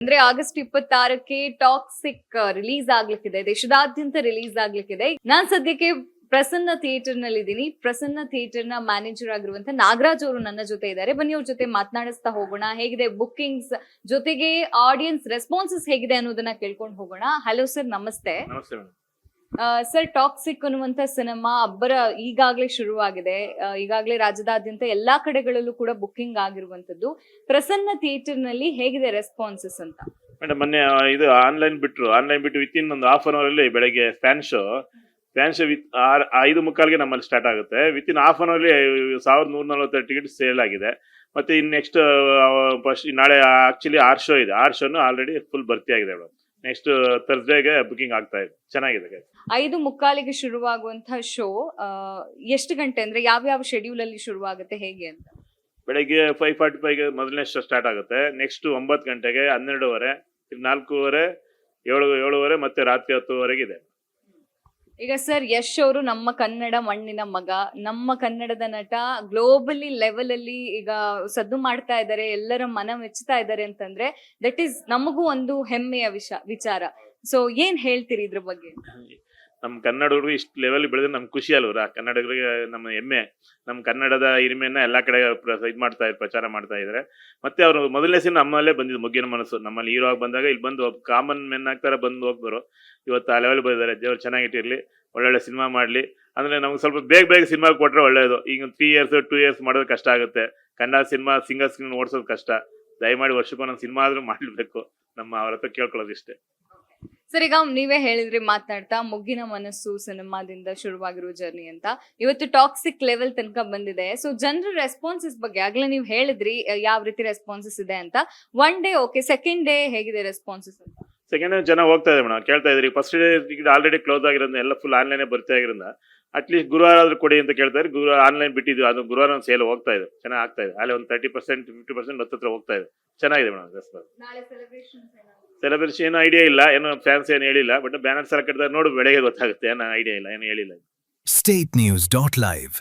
ಅಂದ್ರೆ August 26ಕ್ಕೆ toxic release ಆಗ್ಲಿಕ್ಕಿದೆ, ದೇಶದಾದ್ಯಂತ release ಆಗ್ಲಿಕ್ಕಿದೆ. ನಾನ್ ಸದ್ಯಕ್ಕೆ ಪ್ರಸನ್ನ ಥಿಯೇಟರ್ ನಲ್ಲಿ ಇದ್ದೀನಿ. ಪ್ರಸನ್ನ ಥಿಯೇಟರ್ ನ ಮ್ಯಾನೇಜರ್ ಆಗಿರುವಂತ ನಾಗರಾಜ್ ಅವರು ನನ್ನ ಜೊತೆ ಇದ್ದಾರೆ. ಬನ್ನಿ ಅವ್ರ ಜೊತೆ ಮಾತನಾಡಿಸ್ತಾ ಹೋಗೋಣ. ಹೇಗಿದೆ ಬುಕ್ಕಿಂಗ್ಸ್, ಜೊತೆಗೆ ಆಡಿಯನ್ಸ್ ರೆಸ್ಪಾನ್ಸಸ್ ಹೇಗಿದೆ ಅನ್ನೋದನ್ನ ಕೇಳ್ಕೊಂಡು ಹೋಗೋಣ. ಹಲೋ ಸರ್, ನಮಸ್ತೆ. ನಮಸ್ತೆ ಮೇಡಮ್. ಸರ್, ಟಾಕ್ಸಿಕ್ ಅನ್ನುವಂತ ಸಿನಿಮಾ ಅಬ್ಬರ ಈಗಾಗಲೇ ಶುರುವಾಗಿದೆ. ಈಗಾಗಲೇ ರಾಜ್ಯದಾದ್ಯಂತ ಎಲ್ಲಾ ಕಡೆಗಳಲ್ಲೂ ಕೂಡ ಬುಕ್ಕಿಂಗ್ ಆಗಿರುವಂತದ್ದು. ಪ್ರಸನ್ನ ಥಿಯೇಟರ್ ನಲ್ಲಿ ಹೇಗಿದೆ ರೆಸ್ಪಾನ್ಸಸ್ ಅಂತ? ಮೇಡಮ್, ಮೊನ್ನೆ ಇದು ಆನ್ಲೈನ್ ಬಿಟ್ಟು ವಿತ್ ಇನ್ ಒಂದು ಹಾಫ್ ಅನ್ ಅವರ್ ಅಲ್ಲಿ ಬೆಳಗ್ಗೆ ಫ್ಯಾನ್ ಶೋ ವಿತ್ 5:45ಗೆ ನಮ್ಮಲ್ಲಿ ಸ್ಟಾರ್ಟ್ ಆಗುತ್ತೆ. With in half an hourly 1140 ticket sale ಆಗಿದೆ. ಮತ್ತೆ ಇನ್ ನೆಕ್ಸ್ಟ್ ಫಸ್ಟ್ ನಾಳೆ ಆಕ್ಚುಲಿ 6 ಶೋ ಇದೆ. 6 ಶೋನು ಆಲ್ರೆಡಿ ಫುಲ್ ಭರ್ತಿ ಆಗಿದೆ ಮೇಡಮ್. ನೆಕ್ಸ್ಟ್ ಥರ್ಸ್ಡೇಗೆ ಬುಕಿಂಗ್ ಆಗ್ತಾ ಇದೆ. ಚೆನ್ನಾಗಿದೆ. 5:45ಗೆ ಶುರುವಾಗುವಂತಹ ಶೋ ಎಷ್ಟು ಗಂಟೆ, ಅಂದ್ರೆ ಯಾವ ಶೆಡ್ಯೂಲ್ ಅಲ್ಲಿ ಶುರುವಾಗುತ್ತೆ, ಹೇಗೆ ಅಂತ? ಬೆಳಗ್ಗೆ 5:45ಗೆ ಮೊದಲನೇ ಶೋ ಸ್ಟಾರ್ಟ್ ಆಗುತ್ತೆ. ನೆಕ್ಸ್ಟ್ 9 ಗಂಟೆಗೆ, 12:30, 4:15, 7:30 ಮತ್ತೆ ರಾತ್ರಿ 10:00ವರೆಗೆ ಇದೆ. ಈಗ ಸರ್, ಯಶ್ ಅವರು ನಮ್ಮ ಕನ್ನಡ ಮಣ್ಣಿನ ಮಗ, ನಮ್ಮ ಕನ್ನಡದ ನಟ, ಗ್ಲೋಬಲಿ ಲೆವೆಲ್ ಅಲ್ಲಿ ಈಗ ಸದ್ದು ಮಾಡ್ತಾ ಇದ್ದಾರೆ, ಎಲ್ಲರ ಮನ ಮೆಚ್ಚುತ್ತಾ ಇದ್ದಾರೆ ಅಂತಂದ್ರೆ ದಟ್ ಈಸ್ ನಮಗೂ ಒಂದು ಹೆಮ್ಮೆಯ ವಿಚಾರ. ಸೊ ಏನ್ ಹೇಳ್ತೀರಿ ಇದ್ರ ಬಗ್ಗೆ? ನಮ್ಮ ಕನ್ನಡಗಳು ಇಷ್ಟು ಲೆವೆಲ್ ಬೆಳೆದ್ರೆ ನಮ್ಗೆ ಖುಷಿ ಅಲ್ವರ. ಕನ್ನಡಿಗರಿಗೆ ನಮ್ಮ ಹೆಮ್ಮೆ, ನಮ್ಮ ಕನ್ನಡದ ಹಿರಿಮೆಯನ್ನ ಎಲ್ಲಾ ಕಡೆ ಪ್ರಚಾರ ಮಾಡ್ತಾ ಇದ್ದಾರೆ. ಮತ್ತೆ ಅವರು ಮೊದಲನೇ ಸಿನಿಮಾ ನಮ್ಮಲ್ಲೇ ಬಂದಿದ್ದು ಮುಗ್ಗಿನ ಮನಸ್ಸು. ನಮ್ಮಲ್ಲಿ ಹೀರೋ ಆಗಿ ಬಂದಾಗ ಇಲ್ಲಿ ಬಂದು ಕಾಮನ್ ಮೆನ್ ಆಗ್ತಾರೆ, ಬಂದು ಹೋಗ್ಬರು. ಇವತ್ತು ಆ ಲೆವೆಲ್ ಬಂದಿದ್ದಾರೆ. ದೇವ್ರು ಚೆನ್ನಾಗಿಟ್ಟಿರ್ಲಿ, ಒಳ್ಳೊಳ್ಳೆ ಸಿನಿಮಾ ಮಾಡ್ಲಿ. ಅಂದ್ರೆ ನಮ್ಗೆ ಸ್ವಲ್ಪ ಬೇಗ ಸಿನಿಮಾ ಕೊಟ್ರೆ ಒಳ್ಳೇದು. ಈಗ 3 years 2 years ಮಾಡೋದು ಕಷ್ಟ ಆಗುತ್ತೆ. ಕನ್ನಡ ಸಿನಿಮಾ ಸಿಂಗಲ್ ಸ್ಕ್ರೀನ್ ಓಡಿಸೋದು ಕಷ್ಟ. ದಯಮಾಡಿ ವರ್ಷಕ್ಕೊಂದೊಂದು ಸಿನಿಮಾ ಆದ್ರೂ ಮಾಡ್ಲೇಬೇಕು. ಅವ್ರ ಹತ್ರ ಕೇಳ್ಕೊಳ್ಳೋದು ಇಷ್ಟೇ. ಸರ್, ಈಗ ನೀವೇ ಹೇಳಿದ್ರಿ ಮಾತನಾಡ್ತಾ, ಮುಗ್ಗಿನ ಮನಸ್ಸು ಸಿನಿಮಾದಿಂದ ಶುರುವಾಗಿರೋ ಜರ್ನಿ ಅಂತ ಇವತ್ತು ಟಾಕ್ಸಿಕ್ ಲೆವೆಲ್ ತನಕ ಬಂದಿದೆ. ಸೊ ಜನರ ರೆಸ್ಪಾನ್ಸಸ್ ಬಗ್ಗೆ ಆಗ್ಲೇ ನೀವು ಹೇಳಿದ್ರಿ ಯಾವ ರೀತಿ ರೆಸ್ಪಾನ್ಸಸ್ ಇದೆ ಅಂತ. 1 ಡೇ ಓಕೆ, ಸೆಕೆಂಡ್ ಡೇ ಹೇಗಿದೆ ರೆಸ್ಪಾನ್ಸಸ್ ಅಂತ? ಸೆಕೆಂಡ್ ಡೇ ಜನ ಹೋಗ್ತಾ ಇದೆ ಮೇಡಮ್, ಕೇಳ್ತಾ ಇದ್ರಿ. First day ticket already close ಆಗಿರೋದ್ರಿಂದ ಎಲ್ಲ ಫುಲ್ ಆನ್ಲೈನ್ ಬರ್ತಾ ಆಗಿರೋದ್ರಿಂದ ಅಟ್ಲೀಸ್ಟ್ ಗುರುವಾರ ಆದ್ರೂ ಕೊಡಿ ಅಂತ ಕೇಳ್ತಾ ಇದ್ರಿ. ಗುರುವಾರ ಆನ್ಲೈನ್ ಬಿಟ್ಟಿದ್ವಿ, ಅದು ಗುರುವಾರ ಒಂದು ಸೇಲ್ ಹೋಗ್ತಾ ಇದೆ, ಚೆನ್ನಾಗಿ ಆಗ್ತಾ ಇದೆ. ಅಲ್ಲಿ ಒಂದು 30% 50% ಹತ್ರ ಹೋಗ್ತಾ ಇದೆ. ಚೆನ್ನಾಗಿದೆ ಮೇಡಮ್ ರೆಸ್ಪಾನ್ಸ್. ಸೆಲೆಬ್ರೇಷನ್ ಏನು ಐಡಿಯಾ ಇಲ್ಲ, ಏನು ಫ್ಯಾನ್ಸ್ ಏನು ಹೇಳಿಲ್ಲ. ಬಟ್ ಬ್ಯಾನರ್ಸ್ ಎಲ್ಲ ಕಟ್ಟಿದಾಗ ನೋಡಿ ಬೆಳಗ್ಗೆ ಗೊತ್ತಾಗುತ್ತೆ. ಏನೋ ಐಡಿಯಾ ಇಲ್ಲ, ಏನು ಹೇಳಿಲ್ಲ. statenews.live